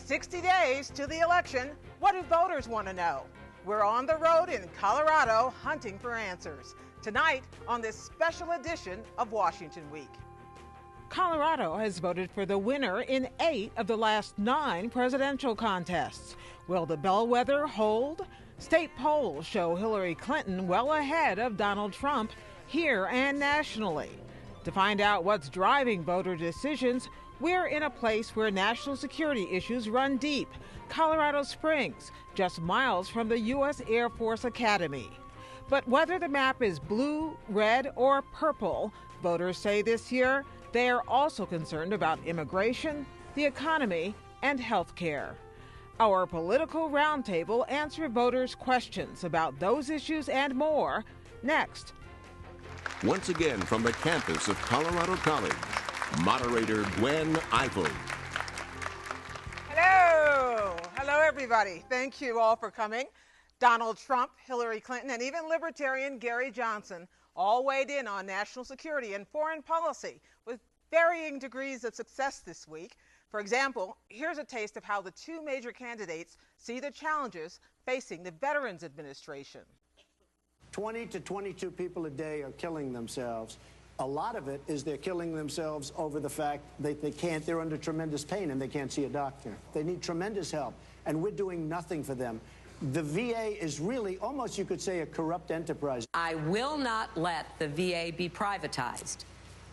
60 days to the election. What do voters want to know? We're on the road in Colorado hunting for answers. Tonight on this special edition of Washington Week. Colorado has voted for the winner in 8 of the last 9 presidential contests. Will the bellwether hold? State polls show Hillary Clinton well ahead of Donald Trump here and nationally. To find out what's driving voter decisions, we're in a place where national security issues run deep, Colorado Springs, just miles from the U.S. Air Force Academy. But whether the map is blue, red, or purple, voters say this year they are also concerned about immigration, the economy, and health care. Our political roundtable answers voters' questions about those issues and more next. Once again from the campus of Colorado College, moderator Gwen Ifill. Hello. Hello, everybody. Thank you all for coming. Donald Trump, Hillary Clinton, and even Libertarian Gary Johnson all weighed in on national security and foreign policy with varying degrees of success this week. For example, here's a taste of how the 2 major candidates see the challenges facing the Veterans Administration. 20 to 22 people a day are killing themselves. A lot of it is they're killing themselves over the fact that they're under tremendous pain and they can't see a doctor. They need tremendous help, and we're doing nothing for them. The VA is really almost, you could say, a corrupt enterprise. I will not let the VA be privatized.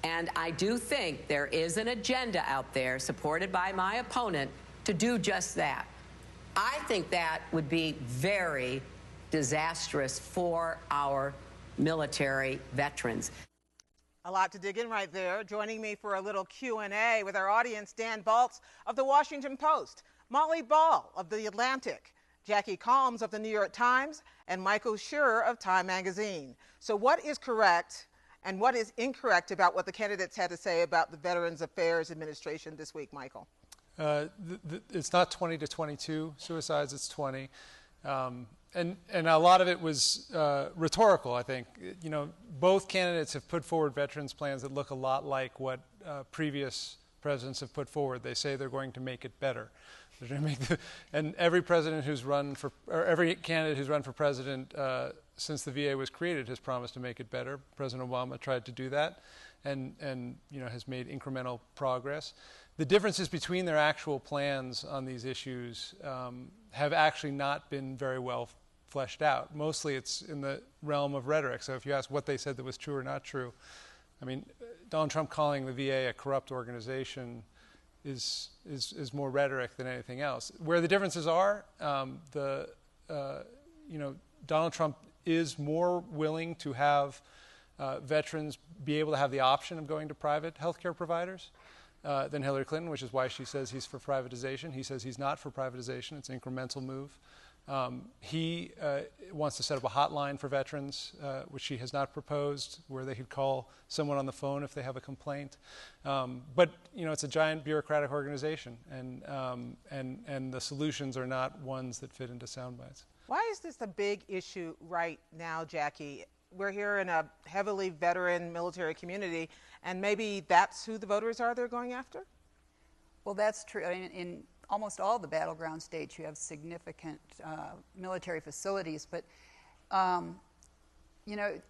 And I do think there is an agenda out there supported by my opponent to do just that. I think that would be very disastrous for our military veterans. A lot to dig in right there. Joining me for a little Q&A with our audience, Dan Baltz of the Washington Post, Molly Ball of the Atlantic, Jackie Calms of the New York Times, and Michael Shearer of Time Magazine. So what is correct and what is incorrect about what the candidates had to say about the Veterans Affairs Administration this week, Michael? It's not 20 to 22 suicides, it's 20. And a lot of it was rhetorical, I think. You know, both candidates have put forward veterans plans that look a lot like what previous presidents have put forward. They say they're going to make it better. They're going to make and every president who's run for, or every candidate who's run for president since the VA was created has promised to make it better. President Obama tried to do that, and you know, has made incremental progress. The differences between their actual plans on these issues have actually not been very well fleshed out. Mostly it's in the realm of rhetoric. So if you ask what they said that was true or not true, I mean, Donald Trump calling the VA a corrupt organization is more rhetoric than anything else. Where the differences are, you know, Donald Trump is more willing to have veterans be able to have the option of going to private healthcare providers than Hillary Clinton, which is why she says he's for privatization. He says he's not for privatization. It's an incremental move. He wants to set up a hotline for veterans, which she has not proposed, where they could call someone on the phone if they have a complaint. But you know, it's a giant bureaucratic organization, and the solutions are not ones that fit into sound bites. Why is this a big issue right now, Jackie? We're here in a heavily veteran military community, and maybe that's who the voters are they're going after? Well, that's true. I mean, in almost all the battleground states, you have significant military facilities. But, you know,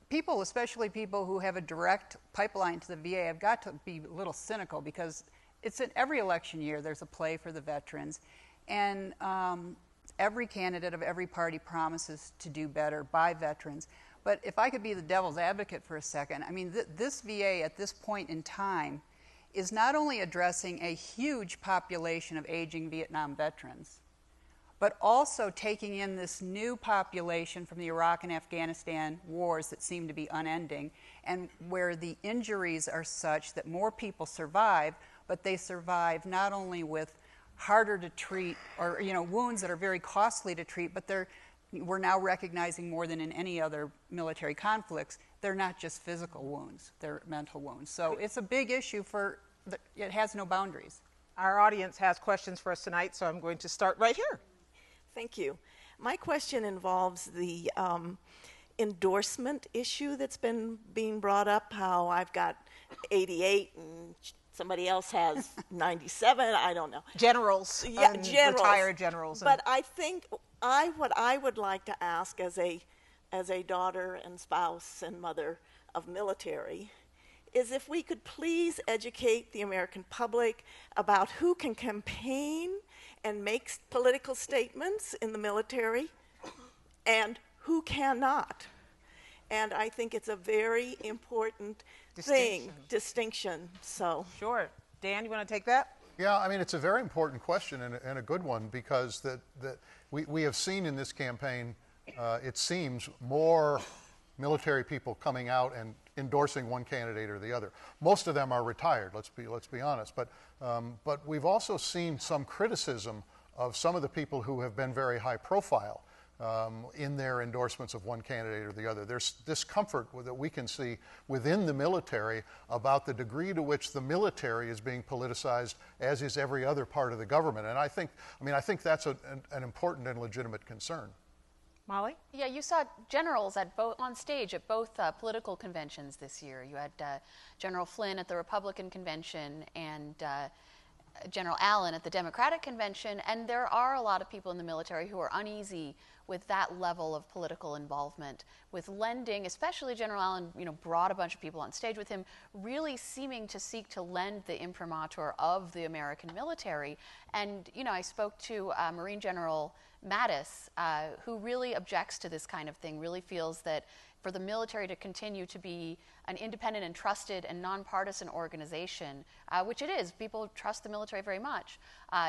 people, especially people who have a direct pipeline to the VA, have got to be a little cynical, because it's in every election year there's a play for the veterans. And every candidate of every party promises to do better by veterans. But if I could be the devil's advocate for a second, I mean, this VA at this point in time is not only addressing a huge population of aging Vietnam veterans, but also taking in this new population from the Iraq and Afghanistan wars that seem to be unending, and where the injuries are such that more people survive, but they survive not only with harder to treat, or you know, wounds that are very costly to treat, but we're now recognizing more than in any other military conflicts, they're not just physical wounds, they're mental wounds. So it's a big issue it has no boundaries. Our audience has questions for us tonight, so I'm going to start right here. Thank you. My question involves the endorsement issue that's been being brought up, how I've got 88 and somebody else has 97, I don't know. Generals, Yeah, generals. retired generals. But I think what I would like to ask as a daughter and spouse and mother of military is if we could please educate the American public about who can campaign and make political statements in the military and who cannot. And I think it's a very important distinction. So Sure. Dan, you want to take that? Yeah, I mean, it's a very important question and a good one, because that we have seen in this campaign, it seems, more military people coming out and endorsing one candidate or the other. Most of them are retired, let's be honest, but we've also seen some criticism of some of the people who have been very high profile in their endorsements of one candidate or the other. There's discomfort that we can see within the military about the degree to which the military is being politicized, as is every other part of the government. And I think that's an important and legitimate concern. Molly? Yeah, you saw generals on stage at both political conventions this year. You had General Flynn at the Republican convention and General Allen at the Democratic convention, and there are a lot of people in the military who are uneasy with that level of political involvement, with lending, especially General Allen, brought a bunch of people on stage with him, really seeming to seek to lend the imprimatur of the American military. And, I spoke to Marine General Mattis, who really objects to this kind of thing, really feels that for the military to continue to be an independent and trusted and nonpartisan organization, which it is, people trust the military very much,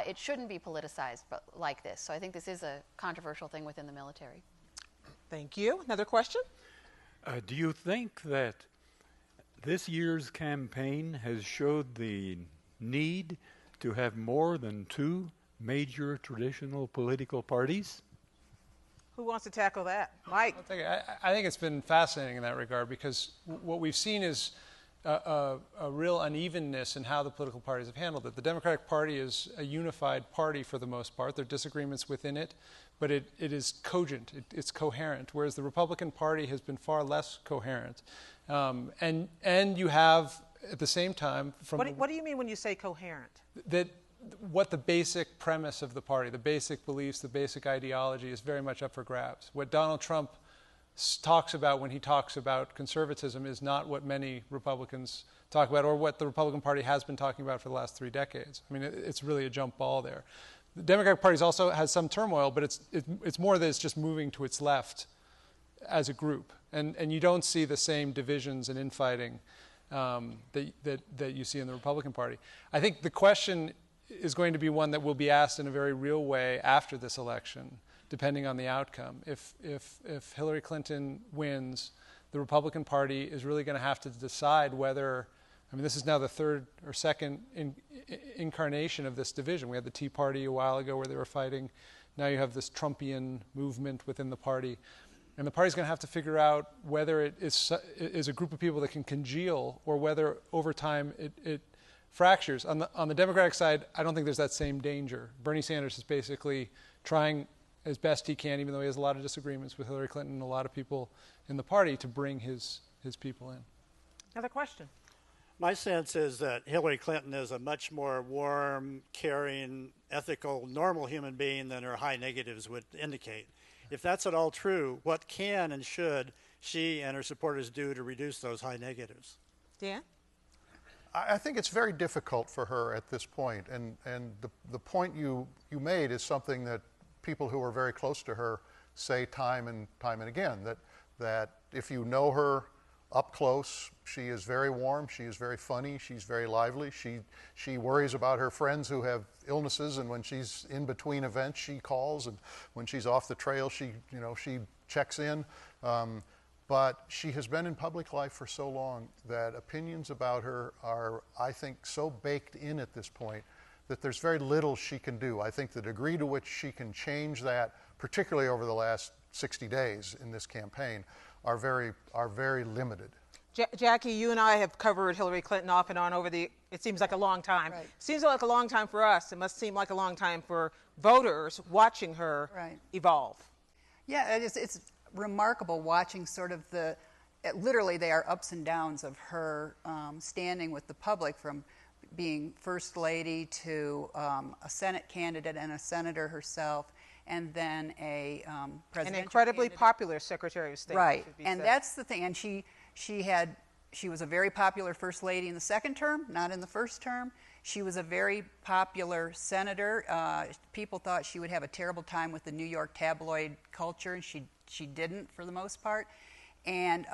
it shouldn't be politicized like this. So I think this is a controversial thing within the military. Thank you. Another question? Do you think that this year's campaign has showed the need to have more than two major traditional political parties? Who wants to tackle that? Mike? I think it's been fascinating in that regard, because what we've seen is a real unevenness in how the political parties have handled it. The Democratic Party is a unified party for the most part. There are disagreements within it, but it is cogent, it's coherent, whereas the Republican Party has been far less coherent. And you have, at the same time... What do you mean when you say coherent? That what the basic premise of the party, the basic beliefs, the basic ideology is very much up for grabs. What Donald Trump talks about when he talks about conservatism is not what many Republicans talk about, or what the Republican Party has been talking about for the last 3 decades. I mean, it's really a jump ball there. The Democratic Party also has some turmoil, but it's more that it's just moving to its left as a group. And you don't see the same divisions and infighting that you see in the Republican Party. I think the question is going to be one that will be asked in a very real way after this election, depending on the outcome. If Hillary Clinton wins, the Republican Party is really going to have to decide whether, this is now the third or second incarnation of this division. We had the Tea Party a while ago where they were fighting. Now you have this Trumpian movement within the party. And the party's going to have to figure out whether it is a group of people that can congeal, or whether over time it fractures. On the Democratic side, I don't think there's that same danger. Bernie Sanders is basically trying as best he can, even though he has a lot of disagreements with Hillary Clinton and a lot of people in the party, to bring his people in. Another question. My sense is that Hillary Clinton is a much more warm, caring, ethical, normal human being than her high negatives would indicate. If that's at all true, what can and should she and her supporters do to reduce those high negatives? Dan? I think it's very difficult for her at this point, and the point you made is something that people who are very close to her say time and again, that if you know her up close, she is very warm, she is very funny, she's very lively, she worries about her friends who have illnesses, and when she's in between events she calls, and when she's off the trail she checks in. But she has been in public life for so long that opinions about her are, I think, so baked in at this point that there's very little she can do. I think the degree to which she can change that, particularly over the last 60 days in this campaign, are very limited. Jackie, you and I have covered Hillary Clinton off and on it seems like a long time. Right. Seems like a long time for us. It must seem like a long time for voters watching her evolve. Yeah, it's remarkable watching sort of literally they are ups and downs of her standing with the public, from being first lady to a Senate candidate and a senator herself, and then a presidential An incredibly candidate. popular Secretary of State. Right, should be and said. that's the thing. And she was a very popular first lady in the second term, not in the first term. She was a very popular senator. People thought she would have a terrible time with the New York tabloid culture, and she didn't for the most part. And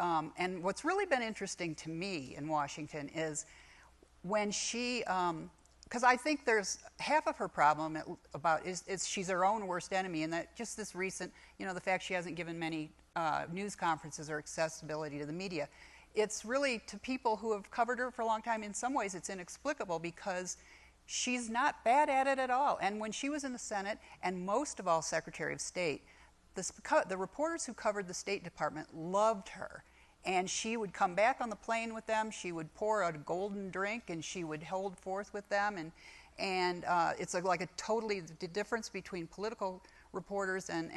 what's really been interesting to me in Washington is when she, because I think there's half of her problem is she's her own worst enemy, and that just this recent, the fact she hasn't given many news conferences or accessibility to the media. It's really, to people who have covered her for a long time, in some ways it's inexplicable because she's not bad at it at all. And when she was in the Senate, and most of all Secretary of State, the reporters who covered the State Department loved her. And she would come back on the plane with them, she would pour out a golden drink, and she would hold forth with them. And it's like a totally, the difference between political reporters and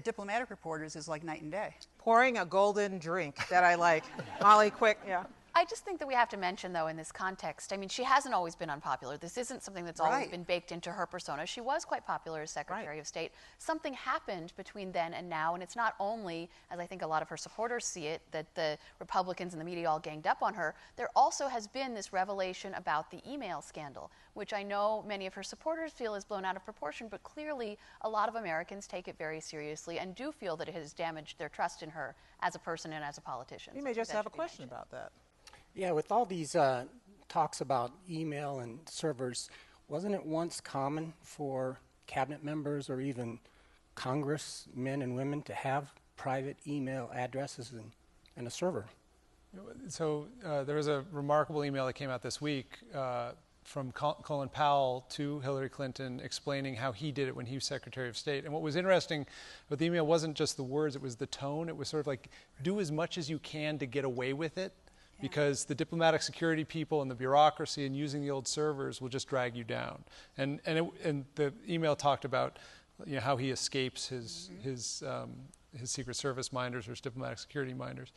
diplomatic reporters is like night and day. Pouring a golden drink that I like. Molly, quick, yeah. I just think that we have to mention, though, in this context, I mean, she hasn't always been unpopular. This isn't something that's always been baked into her persona. She was quite popular as Secretary of State. Something happened between then and now, and it's not only, as I think a lot of her supporters see it, that the Republicans and the media all ganged up on her. There also has been this revelation about the email scandal, which I know many of her supporters feel is blown out of proportion, but clearly a lot of Americans take it very seriously and do feel that it has damaged their trust in her as a person and as a politician. You may just have a question about that. Yeah, with all these talks about email and servers, wasn't it once common for cabinet members or even congressmen and women to have private email addresses and a server? So there was a remarkable email that came out this week from Colin Powell to Hillary Clinton explaining how he did it when he was Secretary of State. And what was interesting with the email wasn't just the words, it was the tone. It was sort of like, do as much as you can to get away with it. Because the diplomatic security people and the bureaucracy and using the old servers will just drag you down. And the email talked about how he escapes his Secret Service minders or his diplomatic security minders.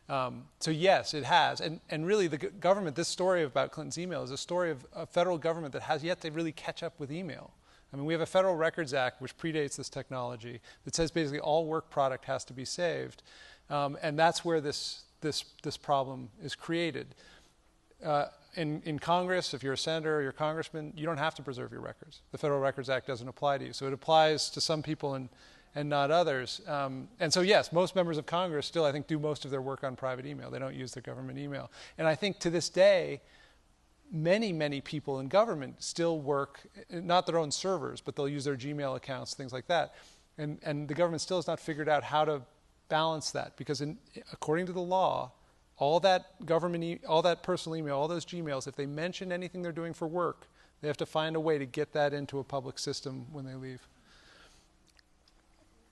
So yes, it has. And really the government, this story about Clinton's email is a story of a federal government that has yet to really catch up with email. I mean, we have a Federal Records Act which predates this technology that says basically all work product has to be saved. And that's where this problem is created. In Congress, if you're a senator or you're a congressman, you don't have to preserve your records. The Federal Records Act doesn't apply to you. So it applies to some people and not others. And so yes, most members of Congress still, I think, do most of their work on private email. They don't use their government email. And I think to this day, many, many people in government still work, not their own servers, but they'll use their Gmail accounts, things like that. And the government still has not figured out how to balance that, because according to the law, all that government, all that personal email, all those Gmails, if they mention anything they're doing for work, they have to find a way to get that into a public system when they leave.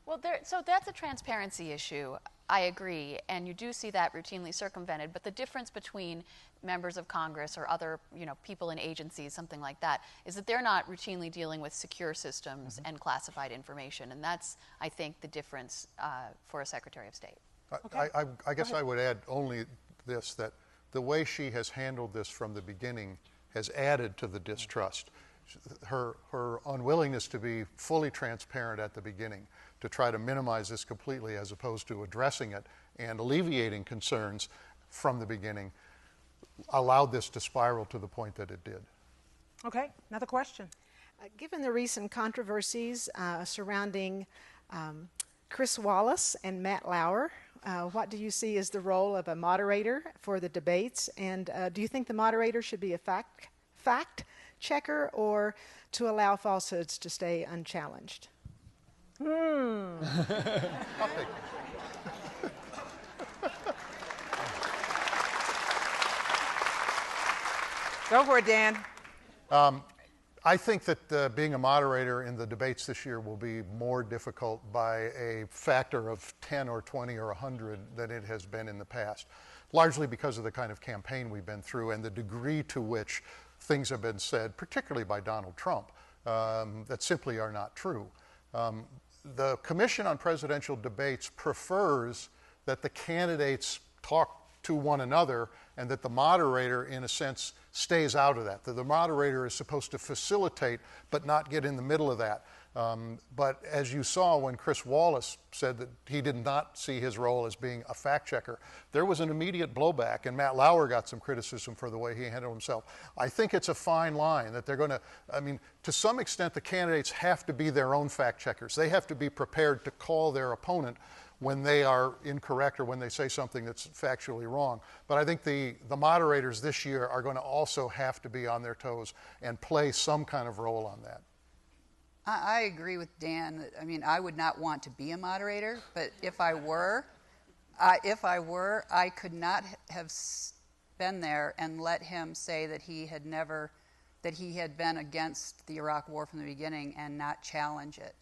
Well, so that's a transparency issue. I agree, and you do see that routinely circumvented. But the difference between members of Congress or other, people in agencies, something like that, is that they're not routinely dealing with secure systems and classified information, and that's, I think, the difference for a Secretary of State. Okay. I guess I would add only this, that the way she has handled this from the beginning has added to the distrust. Her unwillingness to be fully transparent at the beginning, to try to minimize this completely as opposed to addressing it and alleviating concerns from the beginning, allowed this to spiral to the point that it did. Okay, another question. Given the recent controversies surrounding Chris Wallace and Matt Lauer, what do you see as the role of a moderator for the debates? And do you think the moderator should be a fact checker or to allow falsehoods to stay unchallenged? Go for it, Dan. I think that being a moderator in the debates this year will be more difficult by a factor of 10 or 20 or 100 than it has been in the past, largely because of the kind of campaign we've been through and the degree to which things have been said, particularly by Donald Trump, that simply are not true. The Commission on Presidential Debates prefers that the candidates talk to one another and that the moderator, in a sense, stays out of that. That the moderator is supposed to facilitate but not get in the middle of that. But as you saw when Chris Wallace said that he did not see his role as being a fact checker, there was an immediate blowback, and Matt Lauer got some criticism for the way he handled himself. I think it's a fine line that they're going to, I mean, to some extent the candidates have to be their own fact checkers. They have to be prepared to call their opponent when they are incorrect or when they say something that's factually wrong. But I think the moderators this year are going to also have to be on their toes and play some kind of role on that. I agree with Dan. I mean, I would not want to be a moderator, but if I were, I could not have been there and let him say that he had been against the Iraq War from the beginning and not challenge it.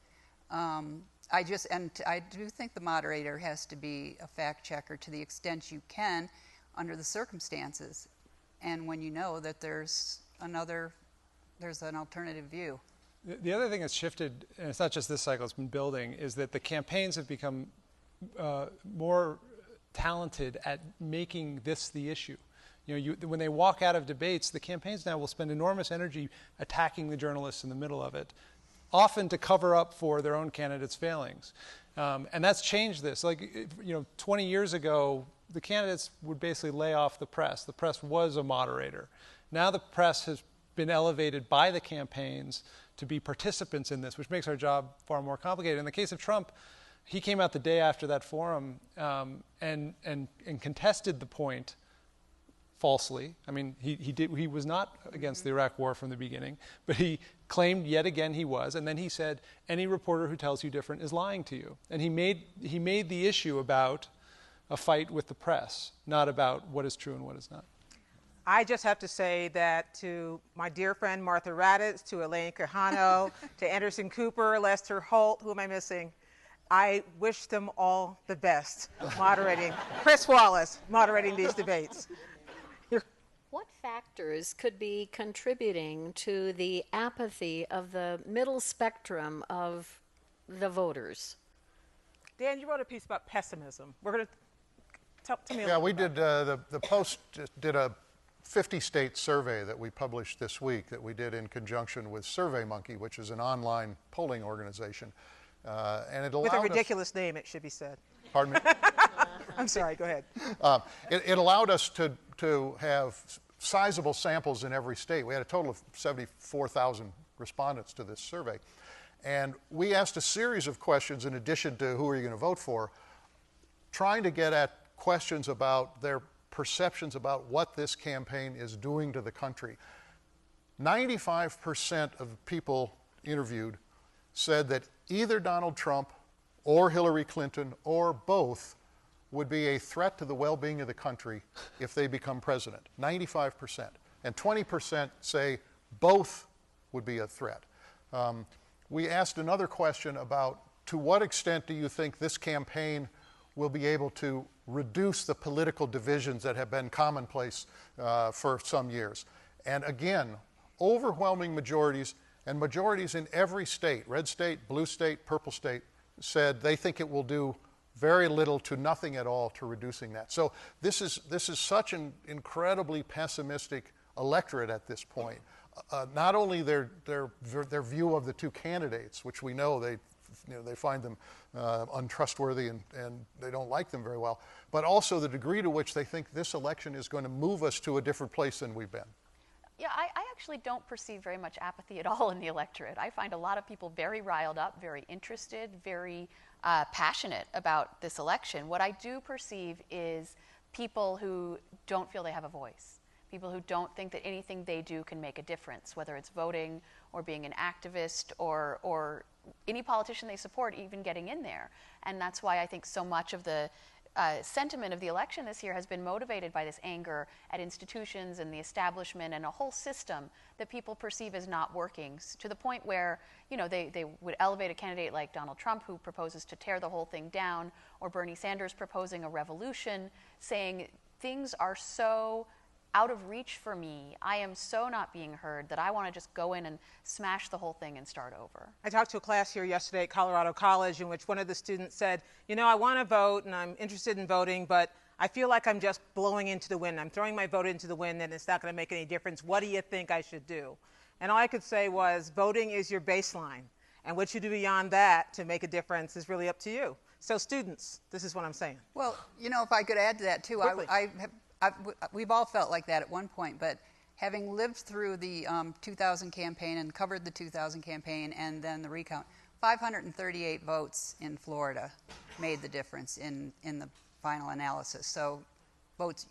I do think the moderator has to be a fact checker to the extent you can under the circumstances, and when you know that there's an alternative view. The other thing that's shifted, and it's not just this cycle, it's been building, is that the campaigns have become more talented at making this the issue. You know, when they walk out of debates, the campaigns now will spend enormous energy attacking the journalists in the middle of it, often to cover up for their own candidates' failings. And that's changed this. Like, 20 years ago, the candidates would basically lay off the press. The press was a moderator. Now the press has been elevated by the campaigns to be participants in this, which makes our job far more complicated. In the case of Trump, he came out the day after that forum and contested the point falsely. I mean, he was not against the Iraq War from the beginning, but he claimed yet again he was, and then he said, any reporter who tells you different is lying to you. And he made the issue about a fight with the press, not about what is true and what is not. I just have to say that to my dear friend Martha Raddatz, to Elaine Quijano, to Anderson Cooper, Lester Holt, who am I missing? I wish them all the best moderating. Chris Wallace moderating these debates. What factors could be contributing to the apathy of the middle spectrum of the voters? Dan, you wrote a piece about pessimism. We're going to tell me a little bit. Yeah, we did, the Post did a 50-state survey that we published this week that we did in conjunction with SurveyMonkey, which is an online polling organization. And it allowed with a ridiculous name, it should be said. Pardon me? I'm sorry, go ahead. It allowed us to have sizable samples in every state. We had a total of 74,000 respondents to this survey. And we asked a series of questions in addition to who are you going to vote for, trying to get at questions about their perceptions about what this campaign is doing to the country. 95% of people interviewed said that either Donald Trump or Hillary Clinton or both would be a threat to the well-being of the country if they become president. 95%. And 20% say both would be a threat. We asked another question about, to what extent do you think this campaign will be able to reduce the political divisions that have been commonplace for some years? And again, overwhelming majorities, and majorities in every state, red state, blue state, purple state, said they think it will do very little to nothing at all to reducing that. So this is such an incredibly pessimistic electorate at this point. Not only their view of the two candidates, which we know they find them untrustworthy and they don't like them very well, but also the degree to which they think this election is going to move us to a different place than we've been. Yeah, I actually don't perceive very much apathy at all in the electorate. I find a lot of people very riled up, very interested, very passionate about this election. What I do perceive is people who don't feel they have a voice, people who don't think that anything they do can make a difference, whether it's voting or being an activist or any politician they support even getting in there. And that's why I think so much of the sentiment of the election this year has been motivated by this anger at institutions and the establishment and a whole system that people perceive as not working, to the point where, they would elevate a candidate like Donald Trump, who proposes to tear the whole thing down, or Bernie Sanders proposing a revolution, saying things are so out of reach for me, I am so not being heard, that I want to just go in and smash the whole thing and start over. I talked to a class here yesterday at Colorado College in which one of the students said, I want to vote and I'm interested in voting, but I feel like I'm just blowing into the wind. I'm throwing my vote into the wind and it's not going to make any difference. What do you think I should do? And all I could say was voting is your baseline. And what you do beyond that to make a difference is really up to you. So students, this is what I'm saying. Well, you know, if I could add to that too, we've all felt like that at one point, but having lived through the 2000 campaign and covered the 2000 campaign and then the recount, 538 votes in Florida made the difference in the final analysis. So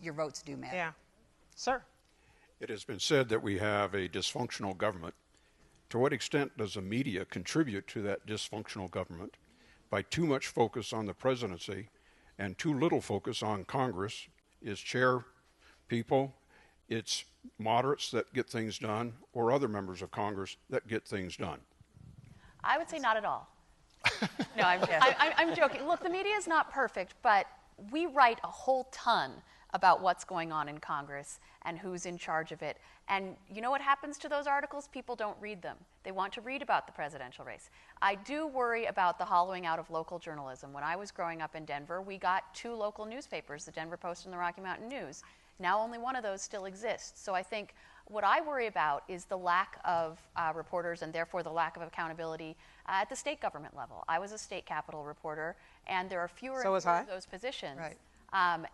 your votes do matter. Yeah. Sir? It has been said that we have a dysfunctional government. To what extent does the media contribute to that dysfunctional government? By too much focus on the presidency and too little focus on Congress, its chair people, its moderates that get things done, or other members of Congress that get things done? I would say not at all. No, I'm joking. Look, the media is not perfect, but we write a whole ton about what's going on in Congress and who's in charge of it. And you know what happens to those articles? People don't read them. They want to read about the presidential race. I do worry about the hollowing out of local journalism. When I was growing up in Denver, we got 2 local newspapers, the Denver Post and the Rocky Mountain News. Now only one of those still exists. So I think what I worry about is the lack of reporters and therefore the lack of accountability at the state government level. I was a state capitol reporter, and there are fewer and fewer of those positions. Right.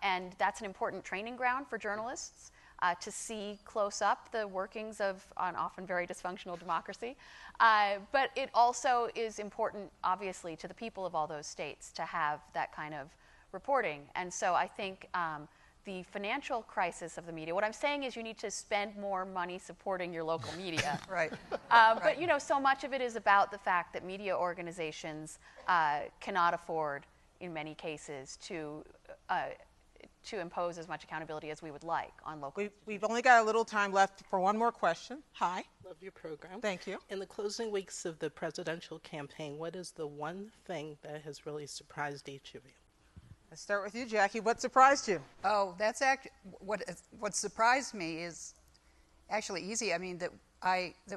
And that's an important training ground for journalists to see close up the workings of an often very dysfunctional democracy. But it also is important, obviously, to the people of all those states to have that kind of reporting. And so I think the financial crisis of the media, what I'm saying is you need to spend more money supporting your local media. Right. But, you know, so much of it is about the fact that media organizations cannot afford, in many cases, to impose as much accountability as we would like on local. We've only got a little time left for one more question. Hi. Love your program. Thank you. In the closing weeks of the presidential campaign, what is the one thing that has really surprised each of you? Let's start with you, Jackie. What surprised you? Oh, that's actually what surprised me is actually easy. I mean that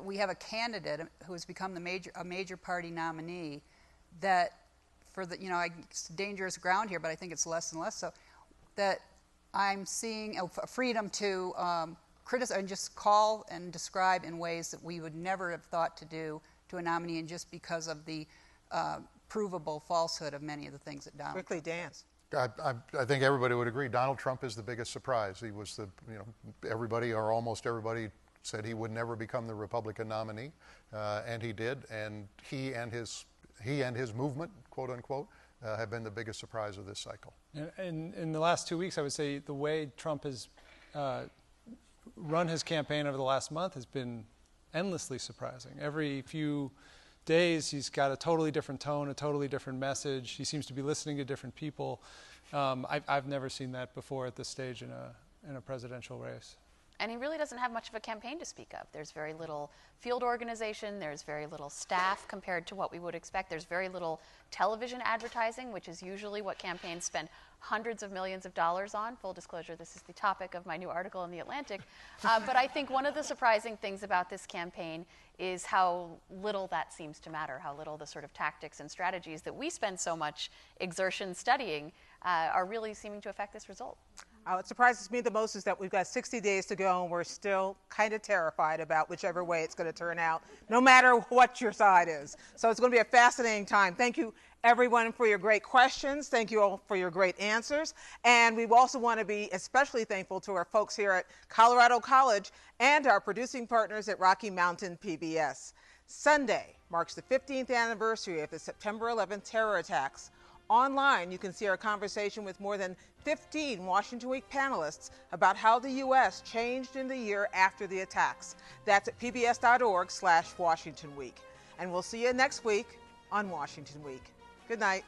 we have a candidate who has become a major party nominee that for the it's dangerous ground here, but I think it's less and less so. That I'm seeing a freedom to criticize and just call and describe in ways that we would never have thought to do to a nominee, and just because of the provable falsehood of many of the things that Donald. Quickly, dance. I think everybody would agree. Donald Trump is the biggest surprise. He was everybody or almost everybody said he would never become the Republican nominee, and he did. And he and his movement, quote unquote, have been the biggest surprise of this cycle. And in the last 2 weeks, I would say the way Trump has run his campaign over the last month has been endlessly surprising. Every few days, he's got a totally different tone, a totally different message. He seems to be listening to different people. I've never seen that before at this stage in a presidential race. And he really doesn't have much of a campaign to speak of. There's very little field organization. There's very little staff compared to what we would expect. There's very little television advertising, which is usually what campaigns spend hundreds of millions of dollars on. Full disclosure, this is the topic of my new article in The Atlantic. But I think one of the surprising things about this campaign is how little that seems to matter, how little the sort of tactics and strategies that we spend so much exertion studying are really seeming to affect this result. What surprises me the most is that we've got 60 days to go and we're still kind of terrified about whichever way it's going to turn out, no matter what your side is. So it's going to be a fascinating time. Thank you, everyone, for your great questions. Thank you all for your great answers. And we also want to be especially thankful to our folks here at Colorado College and our producing partners at Rocky Mountain PBS. Sunday marks the 15th anniversary of the September 11th terror attacks. Online, you can see our conversation with more than 15 Washington Week panelists about how the U.S. changed in the year after the attacks. That's at pbs.org/WashingtonWeek. And we'll see you next week on Washington Week. Good night.